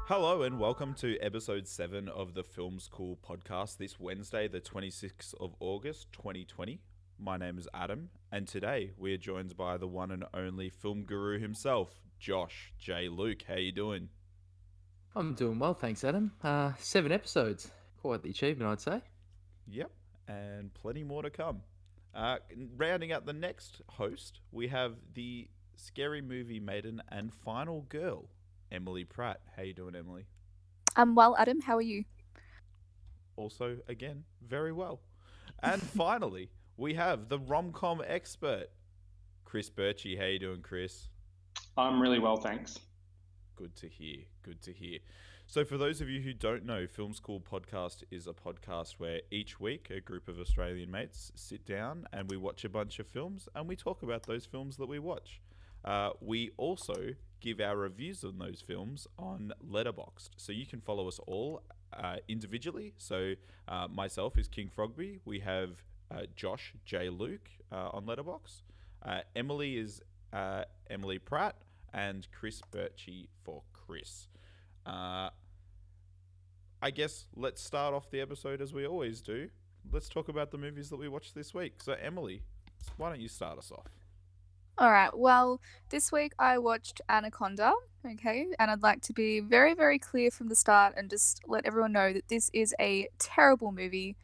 Hello and welcome to episode 7 of the Film School podcast this Wednesday, the 26th of August 2020. My name is Adam, and today we are joined by the one and only film guru himself, Josh J. Luke. How you doing? I'm doing well, thanks, Adam. 7 episodes. Quite the achievement, I'd say. Yep, and plenty more to come. Rounding out the next host, we have the scary movie maiden and final girl, Emily Pratt. How you doing, Emily? I'm well, Adam. How are you? Also, again, very well. And finally, we have the rom-com expert, Kris Birchie. How you doing, Kris? I'm really well, thanks. Good to hear. Good to hear. So, for those of you who don't know, Film School Podcast is a podcast where each week a group of Australian mates sit down and we watch a bunch of films and we talk about those films that we watch. We also give our reviews on those films on Letterboxd. So, you can follow us all individually. So, myself is King Frogby. We have Josh J. Luke on Letterboxd. Emily is Emily Pratt, and Kris Birchie for Kris. I guess let's start off the episode as we always do. Let's talk about the movies that we watched this week. So, Emily, why don't you start us off? All right. Well, this week I watched Anaconda. Okay. And I'd like to be very, very clear from the start and just let everyone know that this is a terrible movie.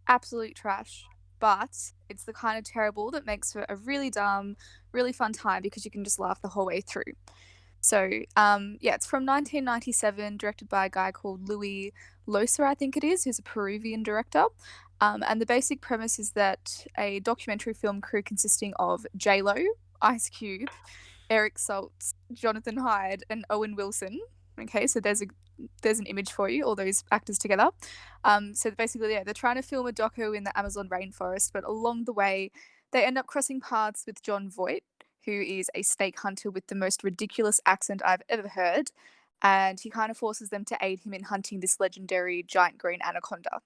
Absolute trash. But it's the kind of terrible that makes for a really dumb, really fun time because you can just laugh the whole way through. So, it's from 1997, directed by a guy called Louis Losa, I think it is, who's a Peruvian director. And the basic premise is that a documentary film crew consisting of J-Lo, Ice Cube, Eric Saltz, Jonathan Hyde, and Owen Wilson. Okay, so there's an image for you, all those actors together. So basically, they're trying to film a doco in the Amazon rainforest, but along the way, they end up crossing paths with Jon Voight, who is a snake hunter with the most ridiculous accent I've ever heard. And he kind of forces them to aid him in hunting this legendary giant green anaconda.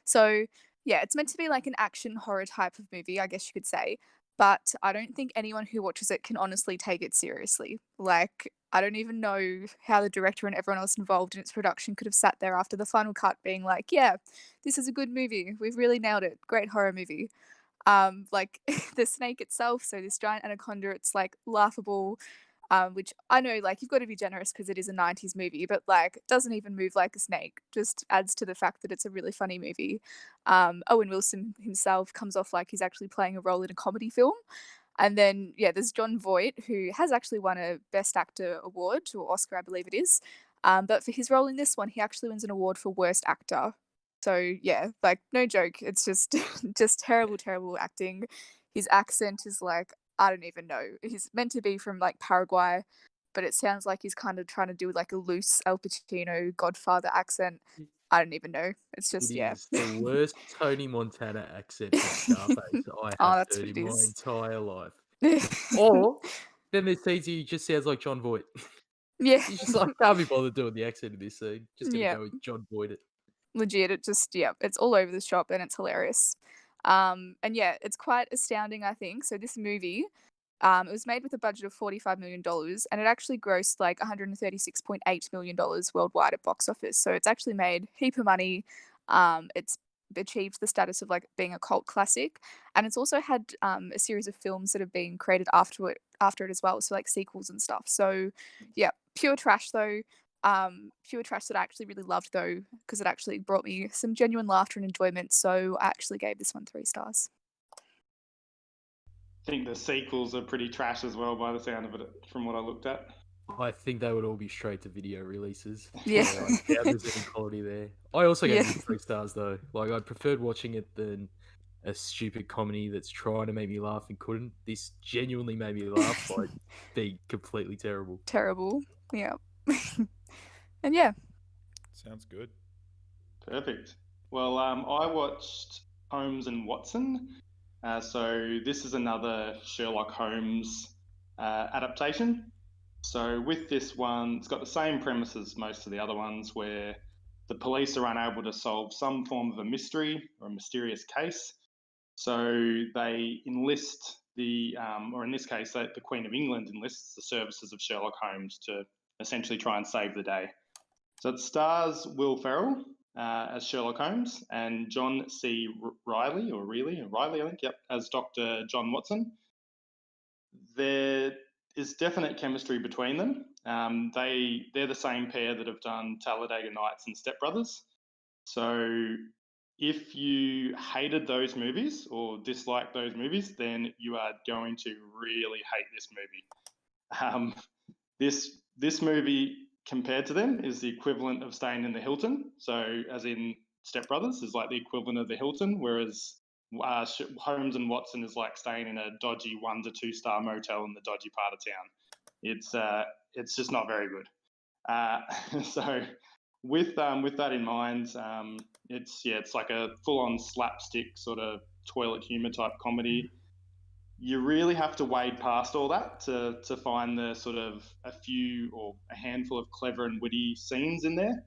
So, yeah, it's meant to be like an action horror type of movie, I guess you could say. But I don't think anyone who watches it can honestly take it seriously. Like, I don't even know how the director and everyone else involved in its production could have sat there after the final cut being like, yeah, this is a good movie. We've really nailed it. Great horror movie. Like the snake itself, so this giant anaconda, it's like laughable, which I know like you've got to be generous because it is a 90s movie, but like it doesn't even move like a snake, just adds to the fact that it's a really funny movie. Owen Wilson himself comes off like he's actually playing a role in a comedy film. And then there's Jon Voight, who has actually won a Best Actor award, or Oscar I believe it is. But for his role in this one, he actually wins an award for Worst Actor. So yeah, like no joke, it's just just terrible, terrible acting. His accent is like I don't even know. He's meant to be from like Paraguay, but it sounds like he's kind of trying to do like a loose Al Pacino Godfather accent. I don't even know. It's just It is the worst Tony Montana accent from Scarface I Oh, have that's heard what it in my is. entire life. Or then there's scenes he just sounds like Jon Voight. Yeah, He's just like, can't be bothered doing the accent in this scene. Just gonna yeah, go with Jon Voight it. legit. It just it's all over the shop and it's hilarious. And yeah, it's quite astounding, I think. So this movie, it was made with a budget of $45 million and it actually grossed like $136.8 million worldwide at box office. So it's actually made heap of money. It's achieved the status of like being a cult classic. And it's also had a series of films that have been created after it as well. So like sequels and stuff. So yeah, pure trash though. Pure trash that I actually really loved though, because it actually brought me some genuine laughter and enjoyment. So I actually gave this one 3 stars. I think the sequels are pretty trash as well by the sound of it, from what I looked at. I think they would all be straight to video releases. Yeah. I doubt there's any quality there. I also gave Yeah. it 3 stars though. Like I preferred watching it than a stupid comedy that's trying to make me laugh and couldn't. This genuinely made me laugh by being completely terrible. Terrible. Yeah. And yeah. Sounds good. Perfect. Well, I watched Holmes and Watson. So this is another Sherlock Holmes adaptation. So with this one, it's got the same premise as most of the other ones, where the police are unable to solve some form of a mystery or a mysterious case. So they enlist or in this case, the Queen of England enlists the services of Sherlock Holmes to essentially try and save the day. So it stars Will Ferrell as Sherlock Holmes and John C. Riley, I think, yep, as Dr. John Watson. There is definite chemistry between them. They're the same pair that have done Talladega Nights and Step Brothers. So if you hated those movies or disliked those movies, then you are going to really hate this movie. This movie, compared to them, is the equivalent of staying in the Hilton. So, as in Step Brothers, is like the equivalent of the Hilton, whereas Holmes and Watson is like staying in a dodgy 1 to 2 star motel in the dodgy part of town. It's just not very good. So, with that in mind, it's like a full-on slapstick sort of toilet humor type comedy. You really have to wade past all that to find the sort of a handful of clever and witty scenes in there,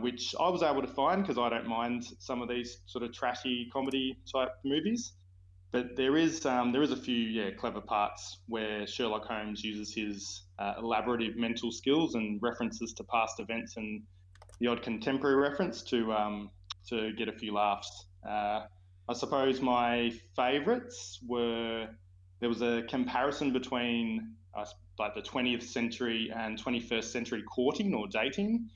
which I was able to find because I don't mind some of these sort of trashy comedy type movies. But there is a few clever parts where Sherlock Holmes uses his elaborative mental skills and references to past events and the odd contemporary reference to get a few laughs. I suppose my favourites were, there was a comparison between like the 20th century and 21st century courting or dating,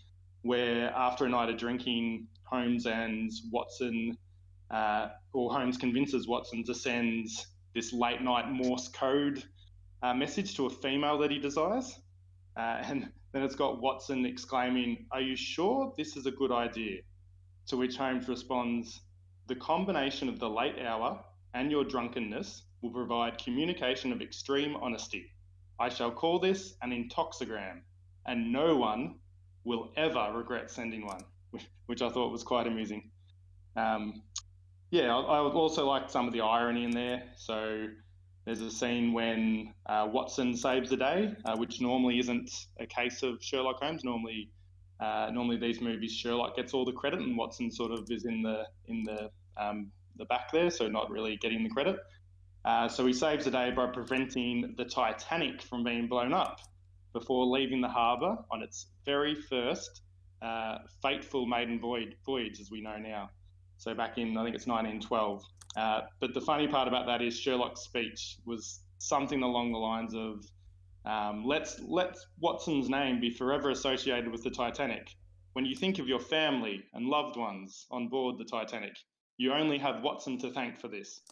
where after a night of drinking, Holmes and Watson, or Holmes convinces Watson to send this late night Morse code message to a female that he desires. And then it's got Watson exclaiming, "Are you sure this is a good idea?" To which Holmes responds, "The combination of the late hour and your drunkenness will provide communication of extreme honesty. I shall call this an intoxigram, and no one will ever regret sending one," which I thought was quite amusing. I also liked some of the irony in there. So there's a scene when Watson saves the day, which normally isn't a case of Sherlock Holmes. Normally these movies, Sherlock gets all the credit, and Watson sort of is in the back there, so not really getting the credit. So he saves the day by preventing the Titanic from being blown up before leaving the harbour on its very first fateful maiden voyage, as we know now. So back in, I think it's 1912. But the funny part about that is Sherlock's speech was something along the lines of, let's Watson's name be forever associated with the Titanic. When you think of your family and loved ones on board the Titanic, you only have Watson to thank for this.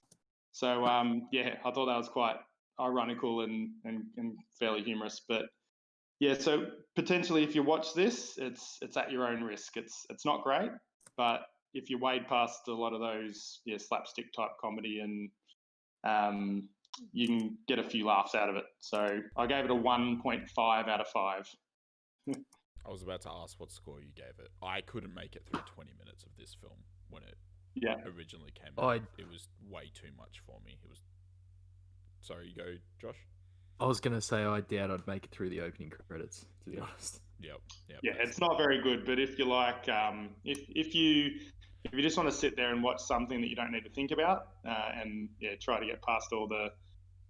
So I thought that was quite ironical and fairly humorous. But yeah, so potentially if you watch this, it's at your own risk. It's not great, but if you wade past a lot of those slapstick type comedy, and you can get a few laughs out of it. So I gave it a 1.5 out of 5. I was about to ask what score you gave it. I couldn't make it through 20 minutes of this film when it originally came out. It was way too much for me. It was. Sorry, you go, Josh. I was gonna say I doubt I'd make it through the opening credits, to be honest. Yep. Yeah, it's not very good. But if you like, if you just want to sit there and watch something that you don't need to think about, and try to get past all the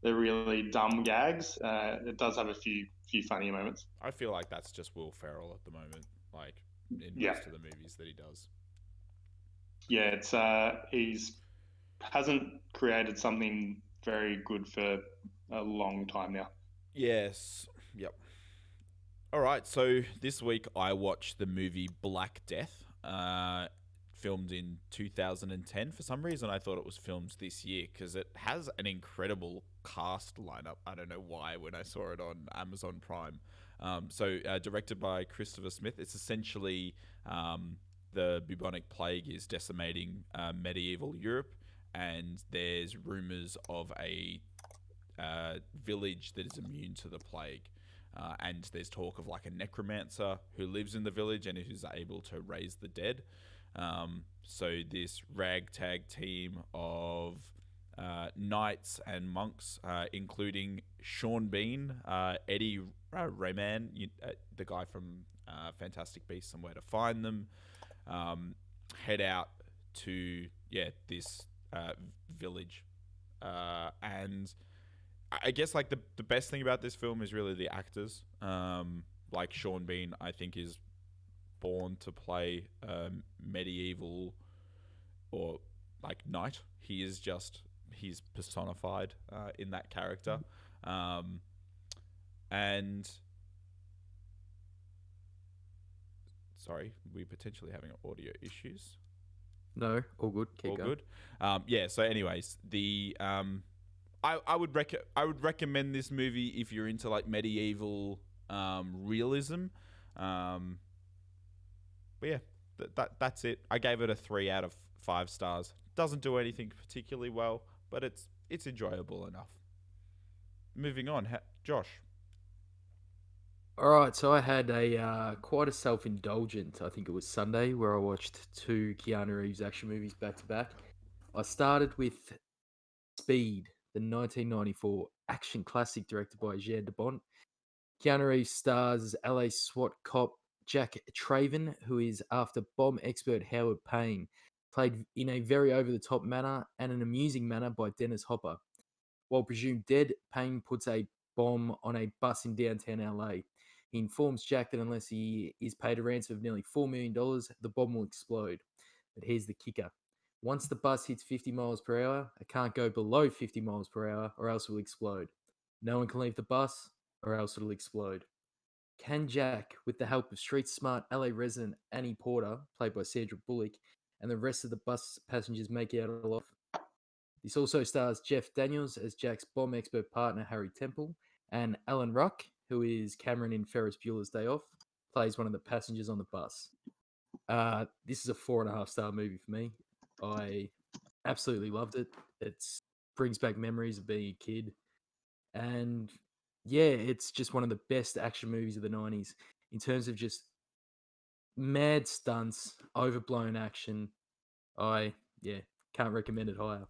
really dumb gags, it does have a few funny moments. I feel like that's just Will Ferrell at the moment, like in most of the movies that he does. Yeah, it's he's hasn't created something very good for a long time now. Yes. Yep. All right. So this week I watched the movie Black Death, filmed in 2010. For some reason, I thought it was filmed this year because it has an incredible cast lineup. I don't know why when I saw it on Amazon Prime. Directed by Christopher Smith. It's essentially the bubonic plague is decimating medieval Europe, and there's rumors of a village that is immune to the plague. And there's talk of like a necromancer who lives in the village and who's able to raise the dead. So this ragtag team of knights and monks, including Sean Bean, Eddie Rayman, the guy from Fantastic Beasts and Where to Find Them, head out to this village, and I guess like the best thing about this film is really the actors. Like Sean Bean, I think is born to play medieval or like knight. He's personified in that character, and sorry, we're potentially having audio issues. No, all good. Keep All going. good. Yeah. So, anyways, I would recommend this movie if you're into like medieval realism. But yeah, that's it. I gave it a 3 out of 5 stars. Doesn't do anything particularly well, but it's enjoyable enough. Moving on, Josh. All right, so I had a quite a self-indulgent, I think it was Sunday, where I watched 2 Keanu Reeves action movies back to back. I started with Speed, the 1994 action classic directed by Jean de Bont. Keanu Reeves stars as LA SWAT cop Jack Traven, who is after bomb expert Howard Payne, played in a very over-the-top manner and an amusing manner by Dennis Hopper. While presumed dead, Payne puts a bomb on a bus in downtown LA. He informs Jack that unless he is paid a ransom of nearly $4 million, the bomb will explode. But here's the kicker. Once the bus hits 50 miles per hour, it can't go below 50 miles per hour or else it will explode. No one can leave the bus or else it'll explode. Can Jack, with the help of street smart LA resident Annie Porter, played by Sandra Bullock, and the rest of the bus passengers make it out alive? This also stars Jeff Daniels as Jack's bomb expert partner Harry Temple, and Alan Ruck, who is Cameron in Ferris Bueller's Day Off, plays one of the passengers on the bus. This is a 4.5-star movie for me. I absolutely loved it. It brings back memories of being a kid, and yeah, it's just one of the best action movies of the 90s in terms of just mad stunts, overblown action. I can't recommend it higher.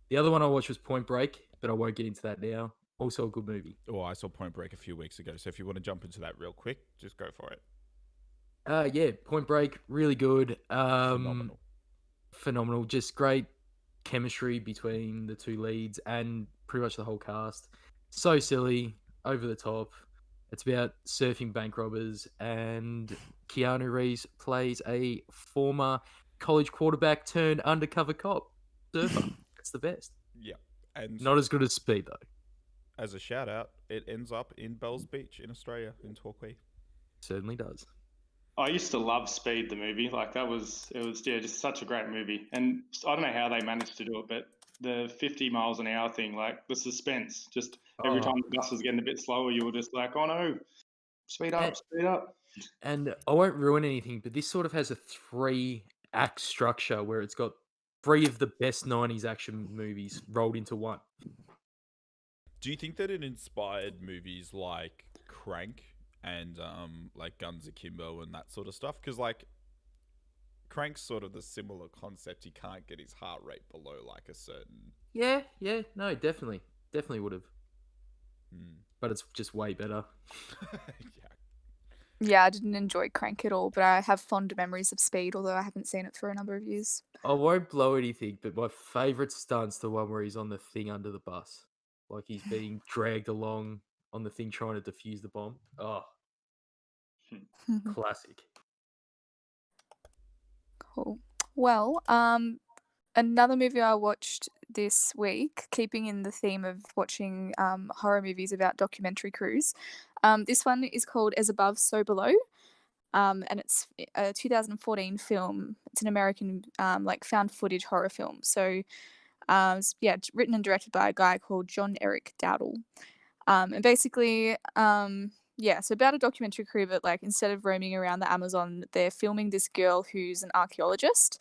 The other one I watched was Point Break, but I won't get into that now. Also a good movie. Oh, I saw Point Break a few weeks ago. So if you want to jump into that real quick, just go for it. Yeah, Point Break, really good. Phenomenal. Just great chemistry between the 2 leads and pretty much the whole cast. So silly, over the top. It's about surfing bank robbers, and Keanu Reeves plays a former college quarterback turned undercover cop surfer. It's the best. Yeah. And Not as good as Speed, though. as a shout out, it ends up in Bells Beach in Australia, in Torquay. Certainly does. I used to love Speed, the movie. Like it was just such a great movie. And I don't know how they managed to do it, but the 50 miles an hour thing, like the suspense, just every time the bus was getting a bit slower, you were just like, oh no, speed up, speed up. And I won't ruin anything, but this sort of has a 3-act structure where it's got 3 of the best 90s action movies rolled into one. Do you think that it inspired movies like Crank and like Guns Akimbo and that sort of stuff? Because like Crank's sort of the similar concept. He can't get his heart rate below like a certain. Yeah, no, definitely would have. But it's just way better. Yeah. Yeah, I didn't enjoy Crank at all, but I have fond memories of Speed, although I haven't seen it for a number of years. I won't blow anything, but my favourite stunt's the one where he's on the thing under the bus. Like he's being dragged along on the thing trying to defuse the bomb. Oh, classic. Cool. Well, another movie I watched this week, keeping in the theme of watching horror movies about documentary crews. This one is called As Above, So Below. And it's a 2014 film. It's an American like found footage horror film. So it's written and directed by a guy called John Eric Dowdle. And basically, so about a documentary crew, but like instead of roaming around the Amazon, they're filming this girl who's an archaeologist.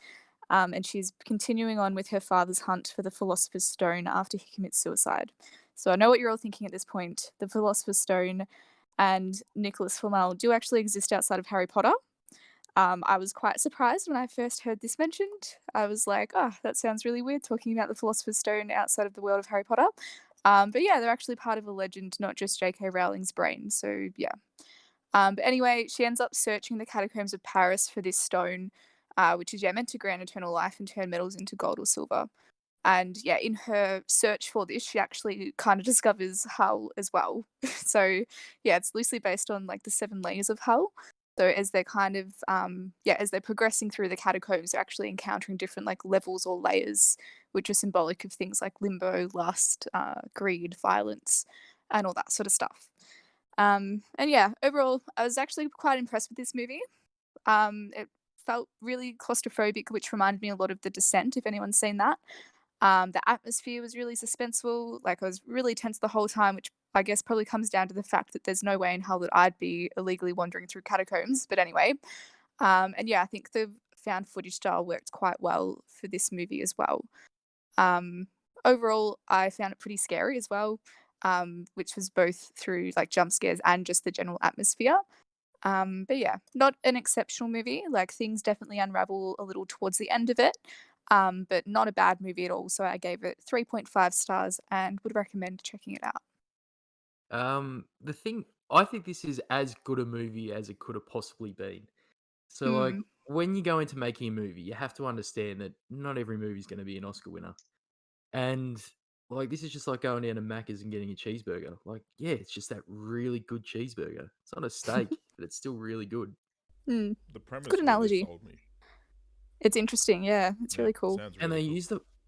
And she's continuing on with her father's hunt for the Philosopher's Stone after he commits suicide. So I know what you're all thinking at this point. The Philosopher's Stone and Nicholas Flamel do actually exist outside of Harry Potter. I was quite surprised when I first heard this mentioned. I was like, oh, that sounds really weird, talking about the Philosopher's Stone outside of the world of Harry Potter. But yeah, they're actually part of a legend, not just J.K. Rowling's brain. So yeah. But anyway, she ends up searching the catacombs of Paris for this stone, which is meant to grant eternal life and turn metals into gold or silver. And yeah, in her search for this, she actually kind of discovers Hull as well. So yeah, it's loosely based on like the 7 layers of Hull. though, as they're kind of as they're progressing through the catacombs, they're actually encountering different like levels or layers, which are symbolic of things like limbo, lust, greed, violence, and all that sort of stuff. And yeah, overall, I was actually quite impressed with this movie. It felt really claustrophobic, which reminded me a lot of The Descent, if anyone's seen that. The atmosphere was really suspenseful. Like I was really tense the whole time, which I guess probably comes down to the fact that there's no way in hell that I'd be illegally wandering through catacombs. But anyway, and yeah, I think the found footage style worked quite well for this movie as well. Um, Overall, I found it pretty scary as well, which was both through like jump scares and just the general atmosphere. But yeah, not an exceptional movie. Like things definitely unravel a little towards the end of it. But not a bad movie at all. So I gave it 3.5 stars and would recommend checking it out. The thing, I think this is as good a movie as it could have possibly been. So, like, Mm. when you go into making a movie, you have to understand that not every movie is going to be an Oscar winner. And, like, this is just like going down to Macca's and getting a cheeseburger. Like, yeah, it's just that really good cheeseburger. It's not a steak, but it's still really good. Mm. The premise Good really analogy. sold me. It's interesting. Yeah, it's Yeah, really cool. sounds And really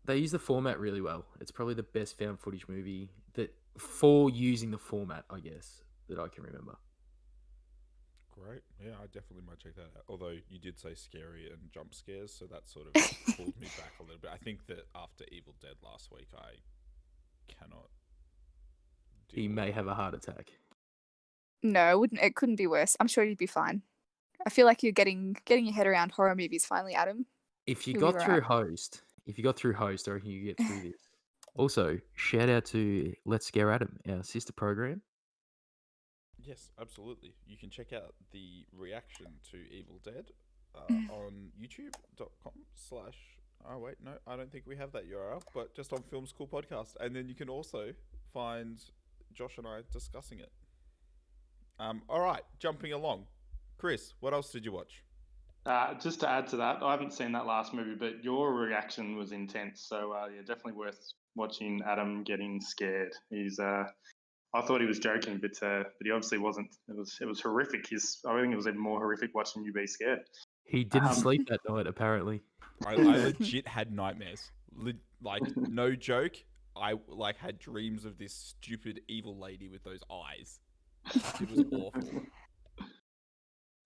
they use the format really well. It's probably the best found footage movie that for using the format, I guess, that I can remember. great. Yeah, I definitely might check that out. Although you did say scary and jump scares, so that sort of pulled me back a little bit. I think that after Evil Dead last week, I cannot. He may have a heart attack. No, it wouldn't. It couldn't be worse. I'm sure you'd be fine. I feel like you're getting your head around horror movies finally, Adam. If you You'll be got through alright. host, I reckon you get through this. Also, shout out to Let's Scare Adam, our sister program. Yes, absolutely. You can check out the reaction to Evil Dead on youtube.com/. Oh, wait, no, I don't think we have that URL, but just on Film School Podcast. And then you can also find Josh and I discussing it. All right, jumping along. Kris, what else did you watch? Just to add to that, I haven't seen that last movie, but your reaction was intense. So yeah, definitely worth watching Adam getting scared. I thought he was joking, but he obviously wasn't. It was horrific. I think it was even more horrific watching you be scared. He didn't sleep that night, apparently. I legit had nightmares. Like, no joke. I had dreams of this stupid evil lady with those eyes. It was awful.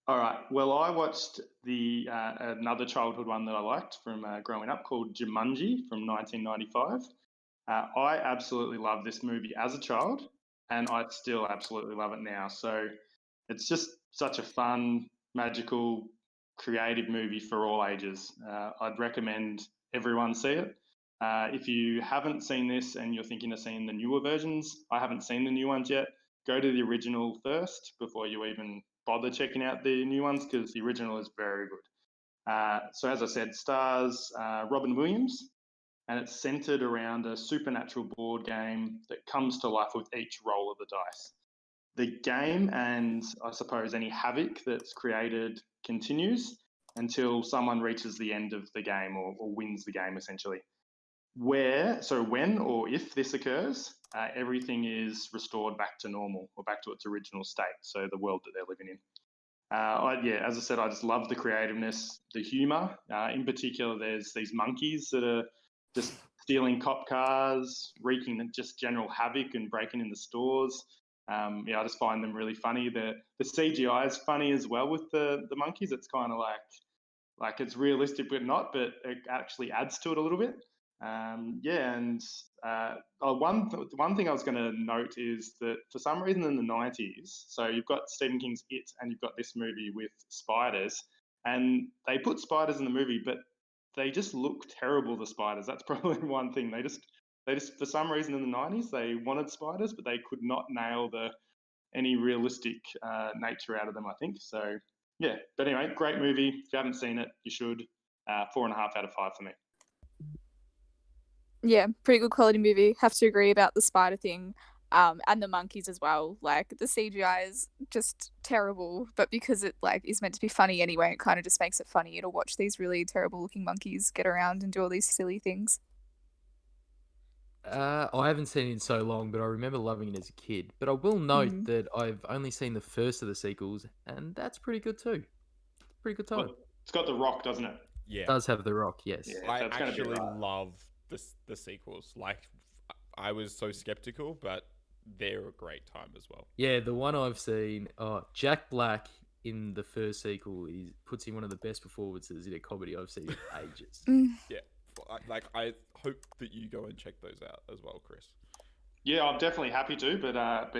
All right. Well, I watched another childhood one that I liked from growing up called Jumanji from 1995. I absolutely loved this movie as a child, and I still absolutely love it now. So it's just such a fun, magical, creative movie for all ages. I'd recommend everyone see it. If you haven't seen this and you're thinking of seeing the newer versions, I haven't seen the new ones yet. Go to the original first before you even bother checking out the new ones because the original is very good. So as I said, stars Robin Williams, and it's centered around a supernatural board game that comes to life with each roll of the dice. The game and I suppose any havoc that's created continues until someone reaches the end of the game or wins the game essentially. When or if this occurs, everything is restored back to normal or back to its original state, so the world that they're living in. As I said, I just love the creativeness, the humour. In particular, there's these monkeys that are just stealing cop cars, wreaking just general havoc and breaking in the stores. I just find them really funny. The CGI is funny as well with the monkeys. It's kind of like it's realistic but not, but it actually adds to it a little bit. One thing I was going to note is that for some reason in the 90s, so you've got Stephen King's It and you've got this movie with spiders, and they put spiders in the movie, but they just look terrible, the spiders. That's probably one thing. They just for some reason in the 90s, they wanted spiders, but they could not nail any realistic nature out of them, I think. So, yeah. But anyway, great movie. If you haven't seen it, you should. 4.5 out of 5 for me. Yeah, pretty good quality movie. Have to agree about the spider thing, and the monkeys as well. Like the CGI is just terrible, but because it is meant to be funny anyway, it kind of just makes it funny to watch these really terrible looking monkeys get around and do all these silly things. I haven't seen it in so long, but I remember loving it as a kid. But I will note Mhm. that I've only seen the first of the sequels, and that's pretty good too. Pretty good time. Well, it's got The Rock, doesn't it? Yeah, Does have The Rock, yes. Yeah. I That's gonna be actually right. love the sequels. Like, I was so skeptical, but they're a great time as well. Yeah, the one I've seen, Jack Black in the first sequel puts in one of the best performances in a comedy I've seen in ages. Mm. Yeah, I hope that you go and check those out as well, Chris. Yeah, I'm definitely happy to, but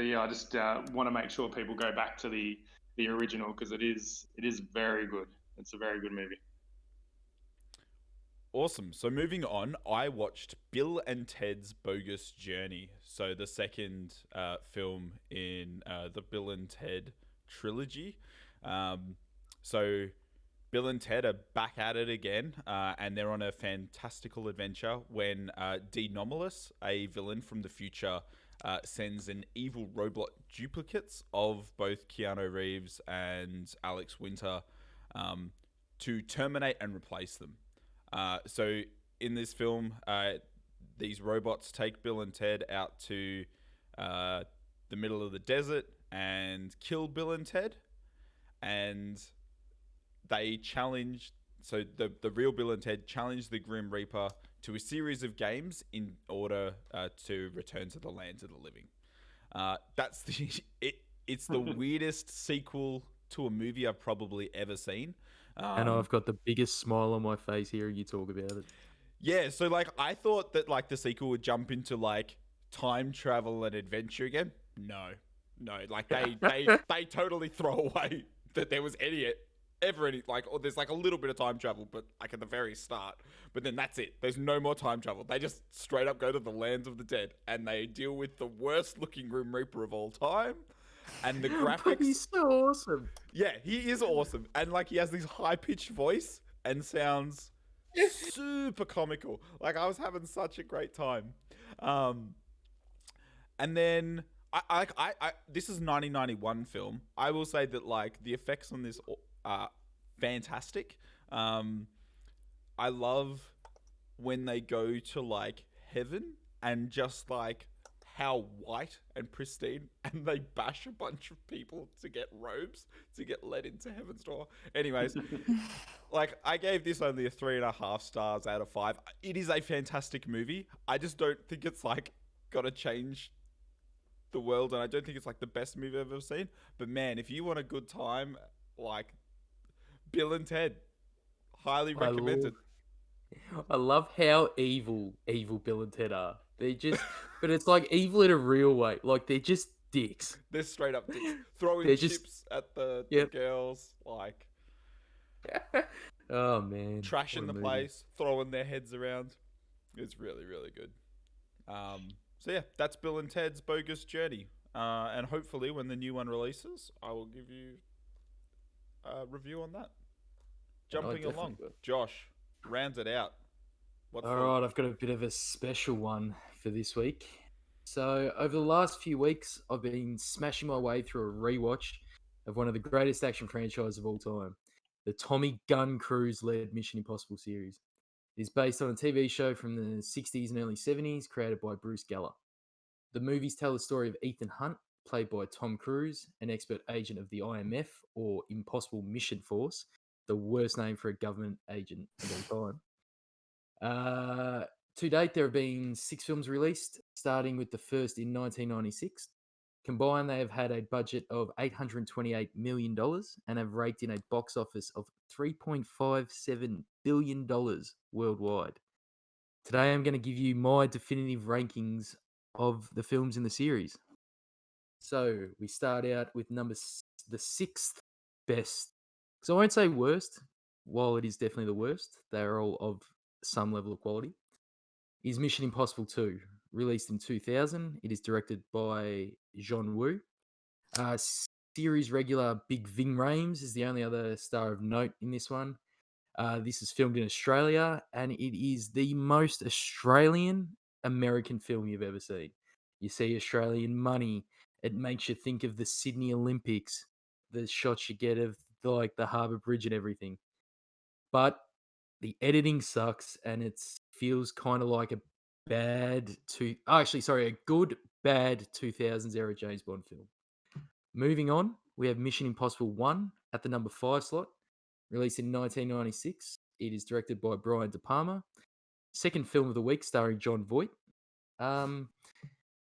yeah, I just want to make sure people go back to the original because it is very good. It's a very good movie. Awesome. So moving on, I watched Bill and Ted's Bogus Journey. So the second film in the Bill and Ted trilogy. So Bill and Ted are back at it again, and they're on a fantastical adventure when Denomulus, a villain from the future, sends an evil robot duplicates of both Keanu Reeves and Alex Winter to terminate and replace them. So in this film, these robots take Bill and Ted out to the middle of the desert and kill Bill and Ted, and they challenge. So the real Bill and Ted challenge the Grim Reaper to a series of games in order to return to the lands of the living. That's the It's the weirdest sequel to a movie I've probably ever seen. And I've got the biggest smile on my face hearing you talk about it. Yeah, so like I thought that like the sequel would jump into like time travel and adventure again. No, like they totally throw away that there was ever any like, or there's like a little bit of time travel, but like at the very start. But then that's it. There's no more time travel. They just straight up go to the lands of the dead and they deal with the worst looking Grim Reaper of all time. And the But graphics, he's so awesome. yeah, he is awesome, and like he has this high pitched voice and sounds super comical. Like I was having such a great time. And then I this is 1991 film. I will say that like the effects on this are fantastic. I love when they go to like heaven and just like how white and pristine, and they bash a bunch of people to get robes to get led into heaven's door. Anyways, like I gave this only a 3.5 stars out of 5. It is a fantastic movie. I just don't think it's like gonna change the world, and I don't think it's like the best movie I've ever seen. But man, if you want a good time, like Bill and Ted, highly I recommended. I love how evil Bill and Ted are. They're just, but it's like evil in a real way. Like they're just dicks. They're straight up dicks. Throwing They're just, chips at the yep. girls, like Oh man, what trashing a the movie. place, throwing their heads around. It's really, really good. So yeah, that's Bill and Ted's Bogus Journey. And hopefully when the new one releases, I will give you a review on that. Jumping definitely along, will. Josh, round it out. What's All right, I've got a bit of a special one for this week. So, over the last few weeks, I've been smashing my way through a rewatch of one of the greatest action franchises of all time, the Tommy Gun Cruise led Mission Impossible series. It is based on a TV show from the 60s and early 70s created by Bruce Geller. The movies tell the story of Ethan Hunt, played by Tom Cruise, an expert agent of the IMF, or Impossible Mission Force, the worst name for a government agent of all time. To date, there have been 6 films released, starting with the first in 1996. Combined, they have had a budget of $828 million and have raked in a box office of $3.57 billion worldwide. Today, I'm going to give you my definitive rankings of the films in the series. So, we start out with the 6th best. So, I won't say worst, while it is definitely the worst. They're all of some level of quality. Is Mission Impossible 2, released in 2000. It is directed by John Woo. Series regular Big Ving Rhames is the only other star of note in this one. This is filmed in Australia, and it is the most Australian American film you've ever seen. You see Australian money. It makes you think of the Sydney Olympics, the shots you get of the Harbour Bridge and everything. But the editing sucks, and it feels kind of like a a good bad 2000s era James Bond film. Moving on, we have Mission Impossible 1 at the number 5 slot, released in 1996. It is directed by Brian De Palma. Second film of the week, starring John Voight.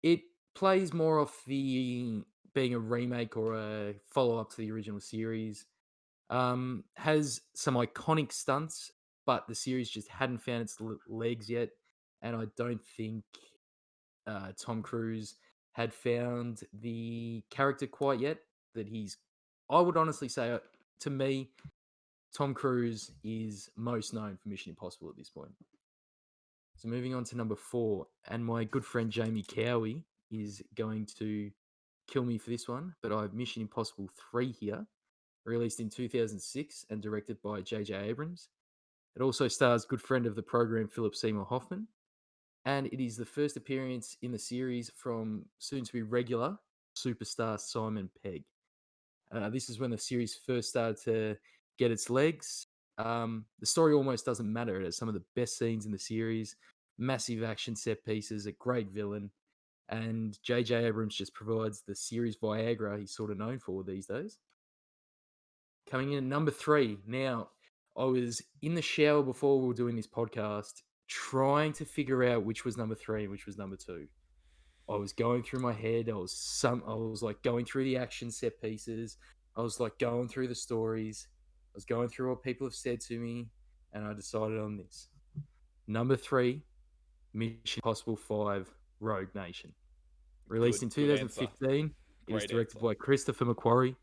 It plays more off the being a remake or a follow-up to the original series. Has some iconic stunts, but the series just hadn't found its legs yet. And I don't think Tom Cruise had found the character quite yet that he's. I would honestly say, to me, Tom Cruise is most known for Mission Impossible at this point. So moving on to number 4, and my good friend Jamie Cowie is going to kill me for this one, but I have Mission Impossible 3 here, released in 2006 and directed by J.J. Abrams. It also stars good friend of the program Philip Seymour Hoffman, and it is the first appearance in the series from soon-to-be regular superstar Simon Pegg. This is when the series first started to get its legs. The story almost doesn't matter. It has some of the best scenes in the series, massive action set pieces, a great villain, and J.J. Abrams just provides the series Viagra he's sort of known for these days. Coming in at number 3. Now, I was in the shower before we were doing this podcast trying to figure out which was number 3 and which was number 2. I was going through my head. I was like going through the action set pieces. I was like going through the stories. I was going through what people have said to me, and I decided on this. Number 3, Mission Impossible 5, Rogue Nation. Released in Good answer. 2015. It is Great directed answer. by Christopher McQuarrie.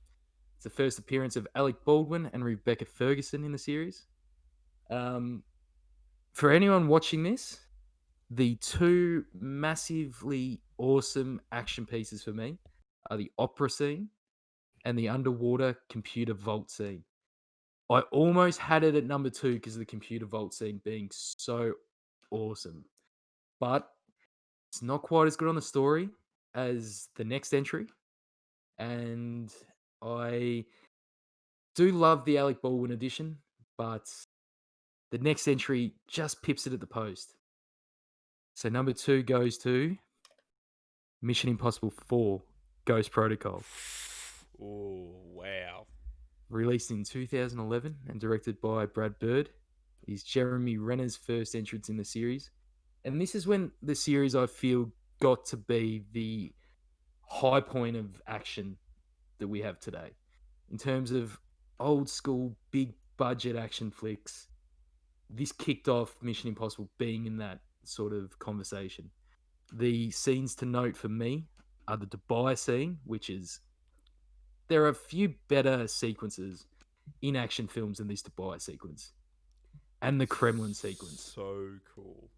It's the first appearance of Alec Baldwin and Rebecca Ferguson in the series. For anyone watching this, the 2 massively awesome action pieces for me are the opera scene and the underwater computer vault scene. I almost had it at number 2 because of the computer vault scene being so awesome. But it's not quite as good on the story as the next entry. And I do love the Alec Baldwin edition, but the next entry just pips it at the post. So number 2 goes to Mission Impossible 4, Ghost Protocol. Oh, wow. Released in 2011 and directed by Brad Bird. It is Jeremy Renner's first entrance in the series. And this is when the series, I feel, got to be the high point of action that we have today. In terms of old school, big budget action flicks, this kicked off Mission Impossible being in that sort of conversation. The scenes to note for me are the Dubai scene, which is... There are a few better sequences in action films than this Dubai sequence. And the Kremlin sequence. So cool.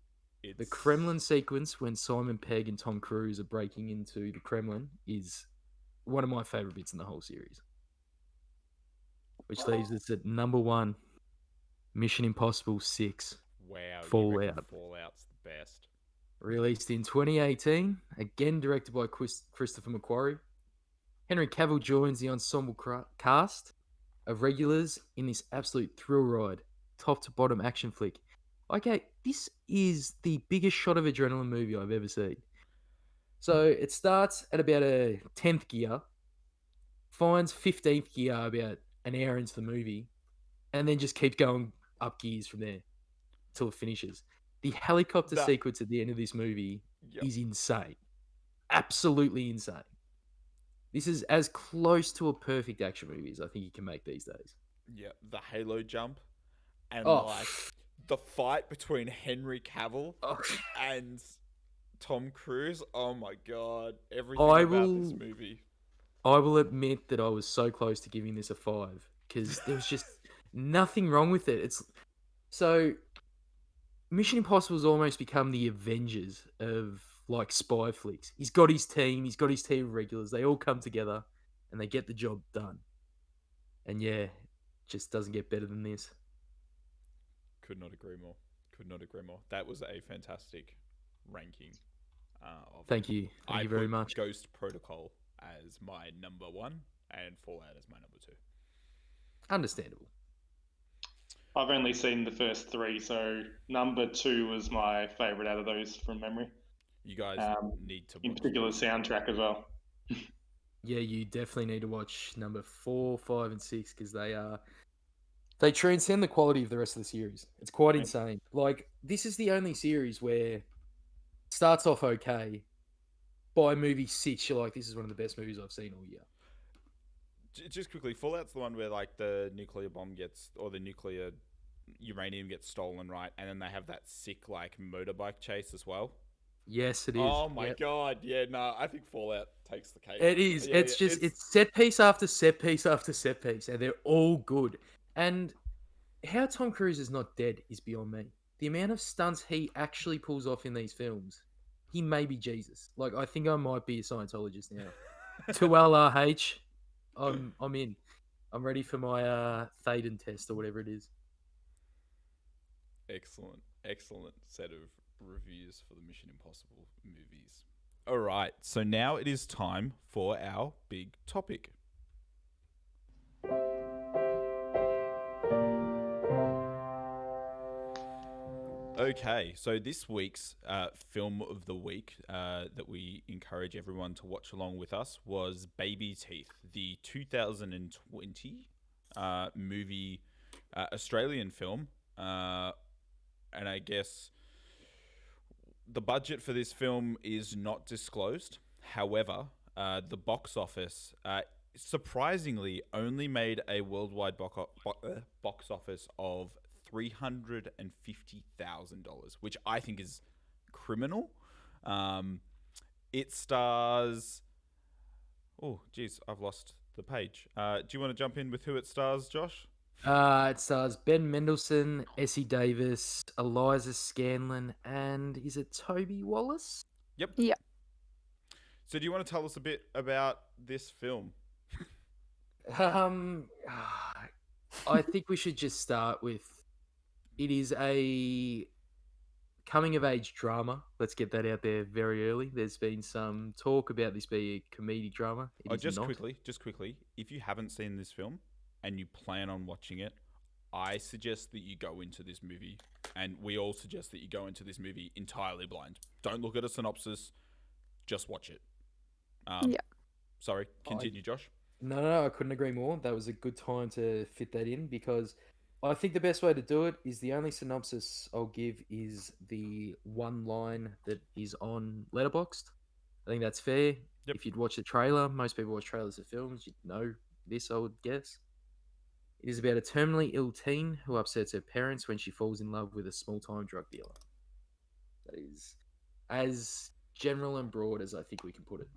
The Kremlin sequence when Simon Pegg and Tom Cruise are breaking into the Kremlin is one of my favorite bits in the whole series. Which leaves us at number 1, Mission Impossible 6. Wow. Fallout. Fallout's the best. Released in 2018, again directed by Christopher McQuarrie. Henry Cavill joins the ensemble cast of regulars in this absolute thrill ride, top to bottom action flick. Okay, this is the biggest shot of adrenaline movie I've ever seen. So it starts at about a 10th gear, finds 15th gear about an hour into the movie, and then just keeps going up gears from there till it finishes. The helicopter sequence at the end of this movie is insane. Absolutely insane. This is as close to a perfect action movie as I think you can make these days. Yeah, the Halo jump and like the fight between Henry Cavill and Tom Cruise. Oh my god, everything about this movie. I will admit that I was so close to giving this a 5 because there was just nothing wrong with it. It's so Mission Impossible has almost become the Avengers of like spy flicks. He's got his team of regulars. They all come together and they get the job done. And yeah, just doesn't get better than this. Could not agree more. That was a fantastic ranking. Thank you very much. Ghost Protocol as my number 1 and Fallout as my number 2. Understandable. I've only seen the first three, so number 2 was my favourite out of those from memory. You guys need to In watch. particular, soundtrack as well. Yeah, you definitely need to watch number 4, 5, and 6 because they transcend the quality of the rest of the series. It's quite insane. Like, this is the only series where it starts off okay. By movie 6, you're like, this is one of the best movies I've seen all year. Just quickly, Fallout's the one where like the nuclear bomb gets, or the nuclear uranium gets stolen, right? And then they have that sick like motorbike chase as well. Yes, it is. Oh my god, yeah, no, I think Fallout takes the cake. It is. Yeah, It's set piece after set piece after set piece, and they're all good. And how Tom Cruise is not dead is beyond me. The amount of stunts he actually pulls off in these films, he may be Jesus. Like, I think I might be a Scientologist now. To LRH, I'm in. I'm ready for my Thaden test or whatever it is. excellent set of reviews for the Mission Impossible movies. All right, so now it is time for our big topic. Okay, so this week's film of the week that we encourage everyone to watch along with us was Babyteeth, the 2020 movie, Australian film. And I guess the budget for this film is not disclosed. However, the box office surprisingly only made a worldwide box office of $350,000, which I think is criminal. It stars... Oh, geez, I've lost the page. Do you want to jump in with who it stars, Josh? It stars Ben Mendelsohn, Essie Davis, Eliza Scanlon, and is it Toby Wallace? Yep. Yep. So do you want to tell us a bit about this film? I think we should just start with, it is a coming of age drama. Let's get that out there very early. There's been some talk about this being a comedy drama. It is just not. quickly, if you haven't seen this film and you plan on watching it, I suggest that you go into this movie, and we all suggest that you go into this movie entirely blind. Don't look at a synopsis, just watch it. Yeah. Sorry, continue, Josh. No, I couldn't agree more. That was a good time to fit that in because I think the best way to do it is the only synopsis I'll give is the one line that is on Letterboxd. I think that's fair. Yep. If you'd watch the trailer, most people watch trailers of films, you'd know this, I would guess. It is about a terminally ill teen who upsets her parents when she falls in love with a small-time drug dealer. That is as general and broad as I think we can put it.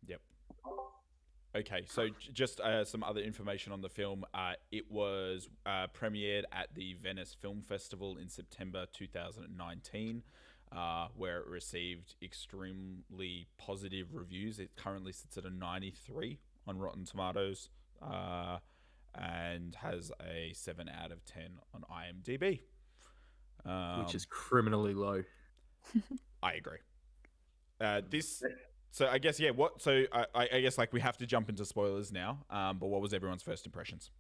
Yep. Okay, so just some other information on the film. It was premiered at the Venice Film Festival in September 2019, where it received extremely positive reviews. It currently sits at a 93 on Rotten Tomatoes, and has a 7 out of 10 on IMDb. Which is criminally low. I agree. So I guess, yeah, I guess like we have to jump into spoilers now, but what was everyone's first impressions?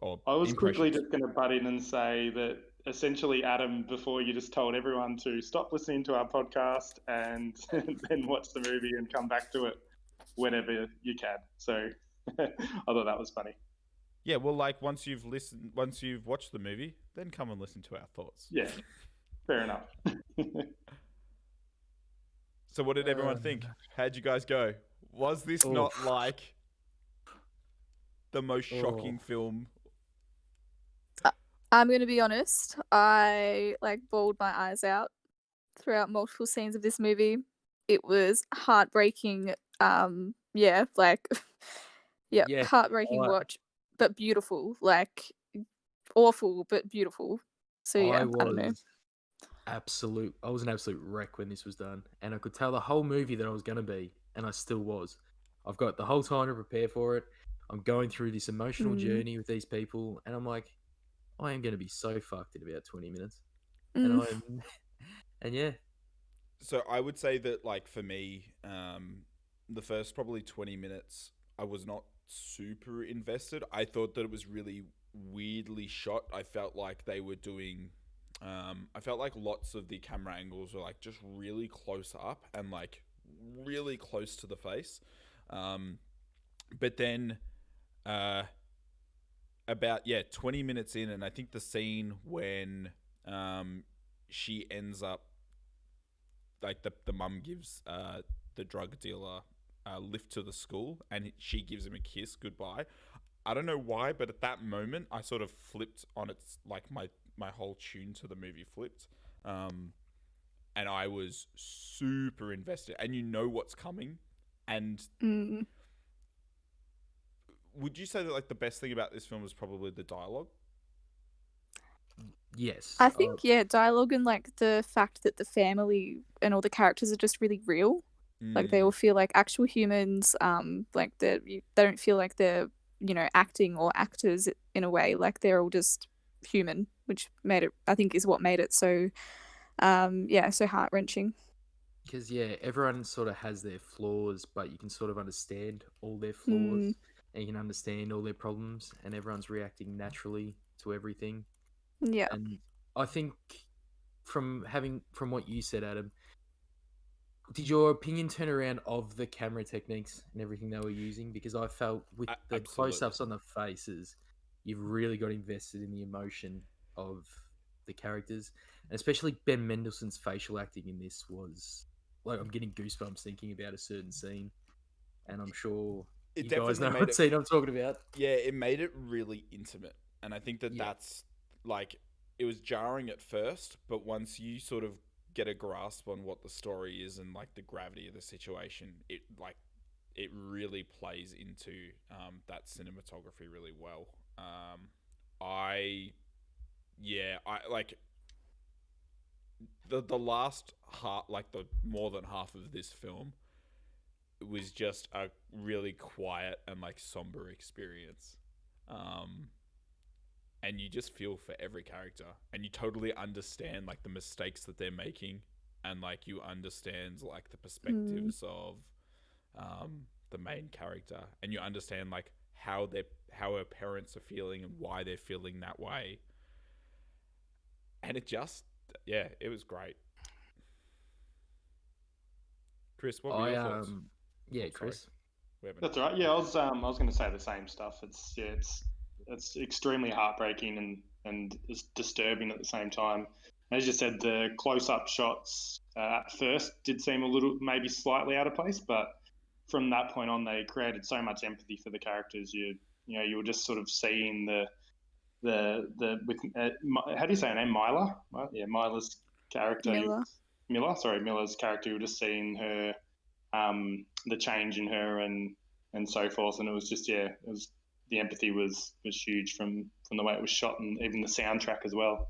I was quickly just going to butt in and say that essentially, Adam, before you just told everyone to stop listening to our podcast and then watch the movie and come back to it whenever you can. So I thought that was funny. Yeah, well, like once you've watched the movie, then come and listen to our thoughts. Yeah, fair enough. So what did everyone think? How'd you guys go? Was this not like the most shocking film? I'm going to be honest. I bawled my eyes out throughout multiple scenes of this movie. It was heartbreaking. Heartbreaking watch, but beautiful. Awful, but beautiful. So yeah, I don't know. I was an absolute wreck when this was done, and I could tell the whole movie that I was going to be, and I still was. I've got the whole time to prepare for it. I'm going through this emotional journey with these people, and I'm like, I am going to be so fucked in about 20 minutes. And yeah. So I would say that, like, for me, the first probably 20 minutes, I was not super invested. I thought that it was really weirdly shot. I felt like they were doing. I felt like lots of the camera angles were like just really close up and like really close to the face. But then, about 20 minutes in, and I think the scene when she ends up like the mum gives the drug dealer a lift to the school, and she gives him a kiss goodbye. I don't know why, but at that moment, I sort of flipped on its like my whole tune to the movie flipped, and I was super invested. And you know what's coming, and Mm. would you say that like the best thing about this film was probably the dialogue? Yes. I think, yeah, dialogue and like the fact that the family and all the characters are just really real. Like they all feel like actual humans. Like they don't feel like they're acting or actors in a way. Like they're all just human, which made it. I think is what made it so. So heart wrenching. Because everyone sort of has their flaws, but you can sort of understand all their flaws, Mm. and you can understand all their problems, and everyone's reacting naturally to everything. Yeah. And I think from what you said, Adam, did your opinion turn around of the camera techniques and everything they were using? Because I felt with the Absolutely. close-ups on the faces, you've really got invested in the emotion of the characters, and especially Ben Mendelsohn's facial acting in this was like I'm getting goosebumps thinking about a certain scene, and I'm sure It you guys definitely know made what it. scene I'm talking about. Yeah, it made it really intimate, and I think that Yeah. that's like it was jarring at first, but once you sort of get a grasp on what the story is and like the gravity of the situation, it really plays into that cinematography really well. I I like the last half, like the more than half of this film was just a really quiet and like somber experience. Um, and you just feel for every character, and you totally understand like the mistakes that they're making, and like you understand like the perspectives of the main character, and you understand like how her parents are feeling and why they're feeling that way. And it just it was great. Chris, what were your thoughts? Yeah, Oh, sorry. Chris. We haven't. That's all right. Yeah, I was going to say the same stuff. It's extremely heartbreaking and it's disturbing at the same time. As you said, the close-up shots at first did seem a little, maybe slightly out of place, but from that point on, they created so much empathy for the characters. You were just sort of seeing with how do you say her name? Mila? Yeah, Mila's character. Miller's character. You were just seeing her, the change in her and so forth, and it was just the empathy was huge from the way it was shot and even the soundtrack as well.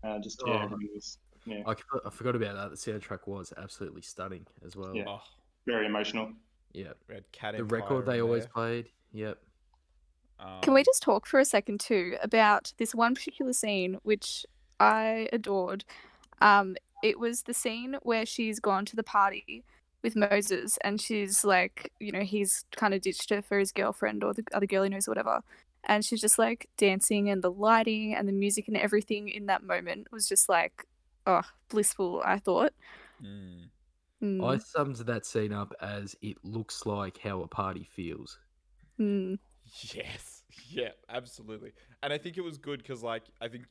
Everything was I forgot about that. The soundtrack was absolutely stunning as well. Yeah. Oh, very emotional. Yeah. we had Cat The Empire record they in always there. played. Yep. Can we just talk for a second too about this one particular scene which I adored? It was the scene where she's gone to the party with Moses and she's like, he's kind of ditched her for his girlfriend or the other girl he knows or whatever. And she's just like dancing, and the lighting and the music and everything in that moment was just like, blissful, I thought. I summed that scene up as it looks like how a party feels. Yes. Yeah, absolutely. And I think it was good because like I think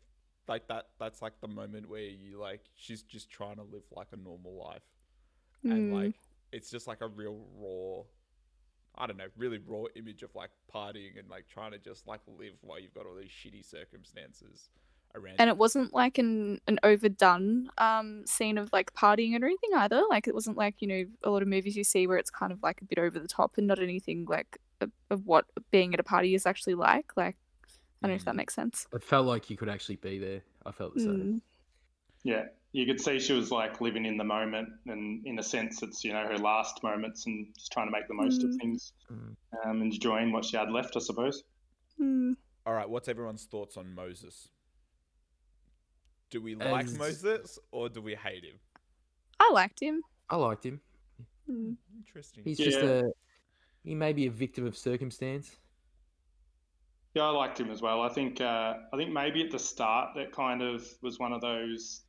like that's like the moment where you like she's just trying to live like a normal life. And like it's just like a real raw, I don't know, really raw image of like partying and like trying to just like live while you've got all these shitty circumstances around And you. it wasn't like an overdone scene of like partying or anything either. Like it wasn't like, a lot of movies you see where it's kind of like a bit over the top and not anything like of what being at a party is actually like. Like, I don't know if that makes sense. It felt like you could actually be there. I felt the same. Yeah, you could see she was like living in the moment, and in a sense, it's her last moments and just trying to make the most of things, enjoying what she had left, I suppose. All right, what's everyone's thoughts on Moses? Do we like Moses or do we hate him? I liked him. I liked him. Interesting. He's he may be a victim of circumstance, Yeah, I liked him as well. I think maybe at the start that kind of was one of those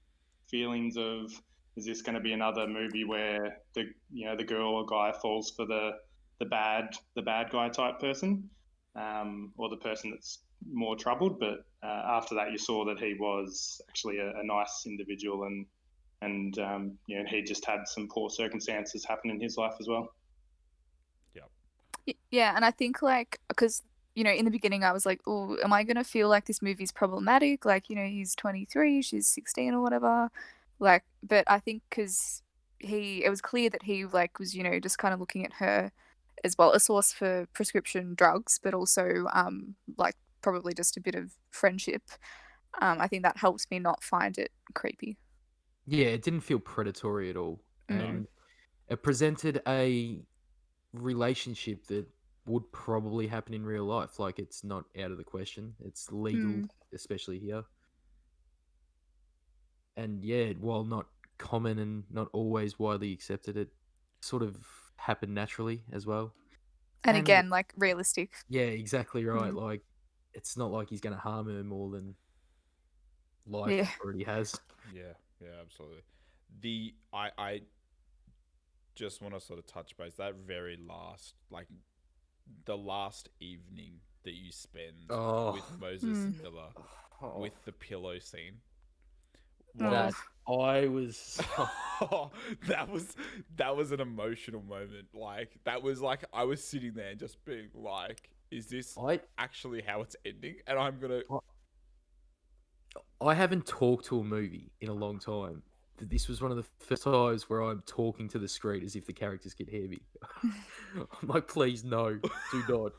feelings of, is this going to be another movie where the girl or guy falls for the bad guy type person, or the person that's more troubled. But after that, you saw that he was actually a nice individual, and he just had some poor circumstances happen in his life as well. Yeah, and I think like because in the beginning I was like, oh, am I gonna feel like this movie's problematic? Like he's 23, she's 16 or whatever. Like, but I think because it was clear that he like was just kind of looking at her as well, a source for prescription drugs, but also like probably just a bit of friendship. I think that helps me not find it creepy. Yeah, it didn't feel predatory at all, No. and it presented a relationship that would probably happen in real life. Like, it's not out of the question. It's legal, especially here. And yeah, while not common and not always widely accepted, it sort of happened naturally as well. And And again, like realistic. yeah, exactly right. Mm. Like, it's not like he's going to harm her more than life Yeah. already has. Yeah, absolutely. I just want to sort of touch base that very last, like the last evening that you spend with Moses Miller with the pillow scene. That I was that was an emotional moment. Like that was like I was sitting there and just being like, is this actually how it's ending? And I'm gonna. I haven't talked to a movie in a long time. But this was one of the first times where I'm talking to the screen as if the characters can hear me. I'm like, please, no, do not.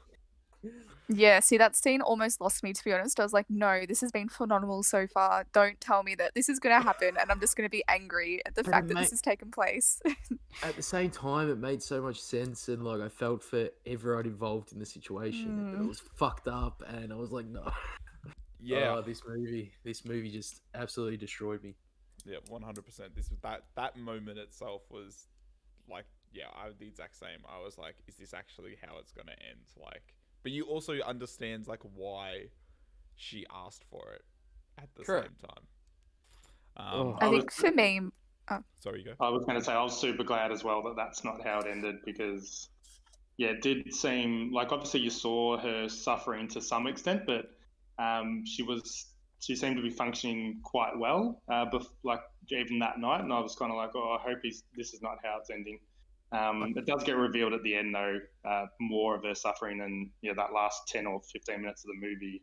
Yeah, see, that scene almost lost me, to be honest. I was like, no, this has been phenomenal so far. Don't tell me that this is going to happen and I'm just going to be angry at the fact that this has taken place. At the same time, it made so much sense, and like I felt for everyone involved in the situation, but it was fucked up, and I was like, no. Yeah. This movie just absolutely destroyed me. Yeah, 100%. This was that moment itself was like, yeah, I the exact same. I was like, is this actually how it's gonna end? Like, but you also understands like why she asked for it at the same time. I think for me, sorry, you go. I was going to say I was super glad as well that that's not how it ended, because yeah, it did seem like obviously you saw her suffering to some extent, but she seemed to be functioning quite well, like even that night, and I was kind of like, oh, I hope this is not how it's ending. It does get revealed at the end though, more of her suffering, and that last 10 or 15 minutes of the movie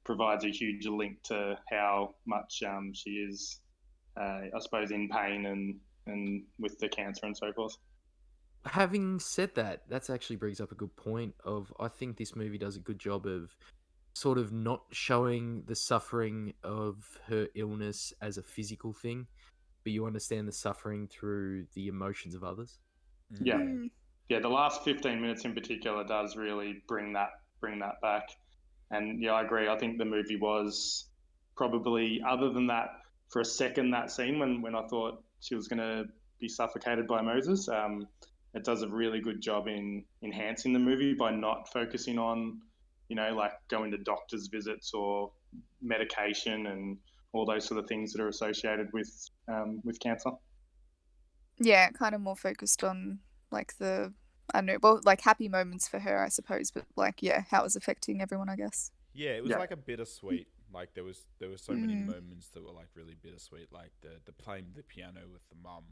provides a huge link to how much she is, I suppose, in pain and with the cancer and so forth. Having said that, that actually brings up a good point of, I think this movie does a good job of sort of not showing the suffering of her illness as a physical thing, but you understand the suffering through the emotions of others. Yeah. The last 15 minutes in particular does really bring that back. And yeah, I agree. I think the movie was probably, other than that, for a second, that scene when I thought she was going to be suffocated by Moses, it does a really good job in enhancing the movie by not focusing on, like going to doctor's visits or medication and all those sort of things that are associated with cancer. Yeah, kind of more focused on like I don't know, well, like happy moments for her, I suppose, but like, yeah, how it was affecting everyone, I guess. Yeah, it was like a bittersweet. Like there was so many moments that were like really bittersweet, like the playing the piano with the mum.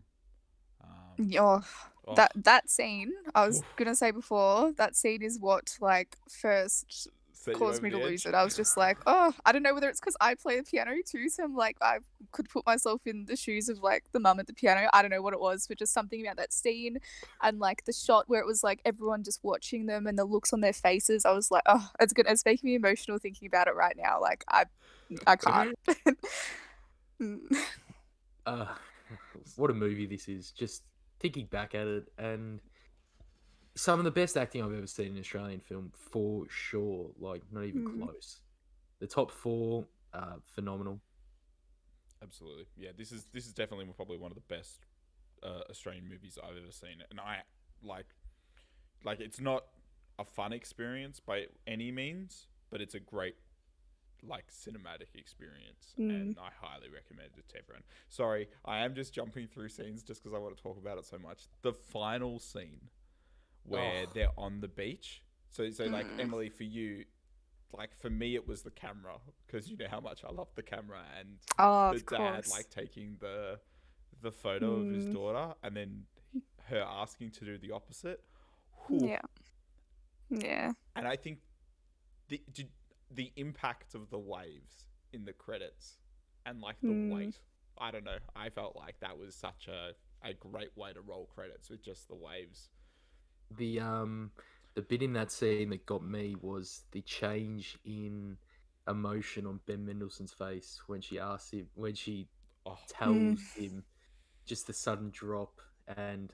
That scene, I was gonna say before, that scene is what like first caused me to lose it. I was just like, oh, I don't know whether it's because I play the piano too, so I'm like, I could put myself in the shoes of like the mum at the piano. I don't know what it was, but just something about that scene and like the shot where it was like everyone just watching them and the looks on their faces. I was like, oh, it's making me emotional thinking about it right now. Like I can't. What a movie this is. Just thinking back at it, and some of the best acting I've ever seen in an Australian film, for sure. Like, not even close. The top 4, phenomenal. Absolutely, yeah. This is definitely probably one of the best Australian movies I've ever seen, and I like it's not a fun experience by any means, but it's a great like cinematic experience, Mm. and I highly recommend it to everyone. Sorry, I am just jumping through scenes just because I want to talk about it so much. The final scene where Oh. they're on the beach. So like Mm. Emily, for you, like for me, it was the camera, because you know how much I love the camera, and Oh, the of dad course. like taking the photo of his Mm. daughter, and then her asking to do the opposite. Whew. Yeah. Yeah. And I think the impact of the waves in the credits, and like the Mm. weight. I don't know. I felt like that was such a great way to roll credits with just the waves. The bit in that scene that got me was the change in emotion on Ben Mendelsohn's face when she Oh, tells him just the sudden drop, and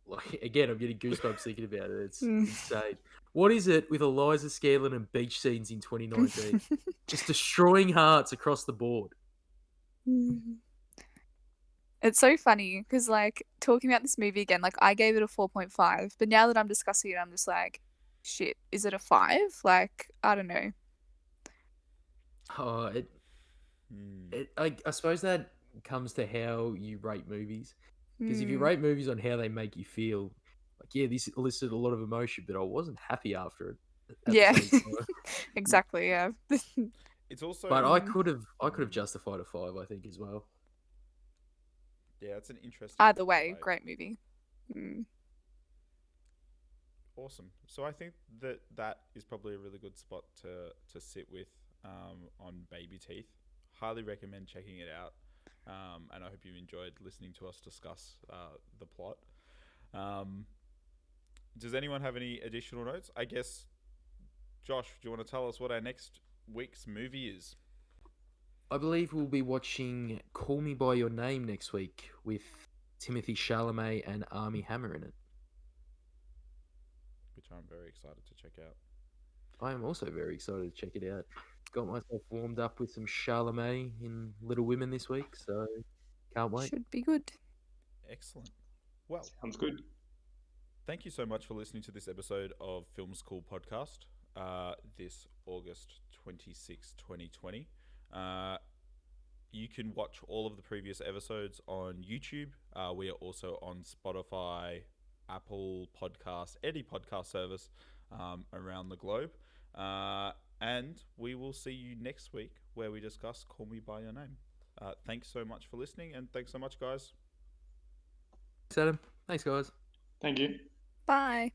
like again I'm getting goosebumps thinking about it. It's Mm. insane. What is it with Eliza Scanlen and beach scenes in 2019? Just destroying hearts across the board. Mm. It's so funny because, like, talking about this movie again, like, I gave it a 4.5, but now that I'm discussing it, I'm just like, shit, is it a 5? Like, I don't know. Oh, I suppose that comes to how you rate movies. Because if you Mm. rate movies on how they make you feel, like yeah, this elicited a lot of emotion, but I wasn't happy after it at the Yeah. same time. Exactly, yeah. it's also But I Mm. could have justified a 5, I think, as well. yeah, it's an interesting. Either way, debate. great movie. Mm. Awesome. So I think that is probably a really good spot to sit with on Babyteeth. Highly recommend checking it out. And I hope you enjoyed listening to us discuss the plot. Does anyone have any additional notes? I guess, Josh, do you want to tell us what our next week's movie is? I believe we'll be watching Call Me by Your Name next week with Timothy Chalamet and Armie Hammer in it. Which I'm very excited to check out. I am also very excited to check it out. Got myself warmed up with some Chalamet in Little Women this week, so can't wait. Should be good. Excellent. Well, Sounds good. thank you so much for listening to this episode of Film School Podcast this August 26, 2020. You can watch all of the previous episodes on YouTube. We are also on Spotify, Apple Podcasts, any podcast service around the globe. And we will see you next week where we discuss Call Me By Your Name. Thanks so much for listening, and thanks so much, guys. Thanks, Adam. Thanks, guys. Thank you. Bye.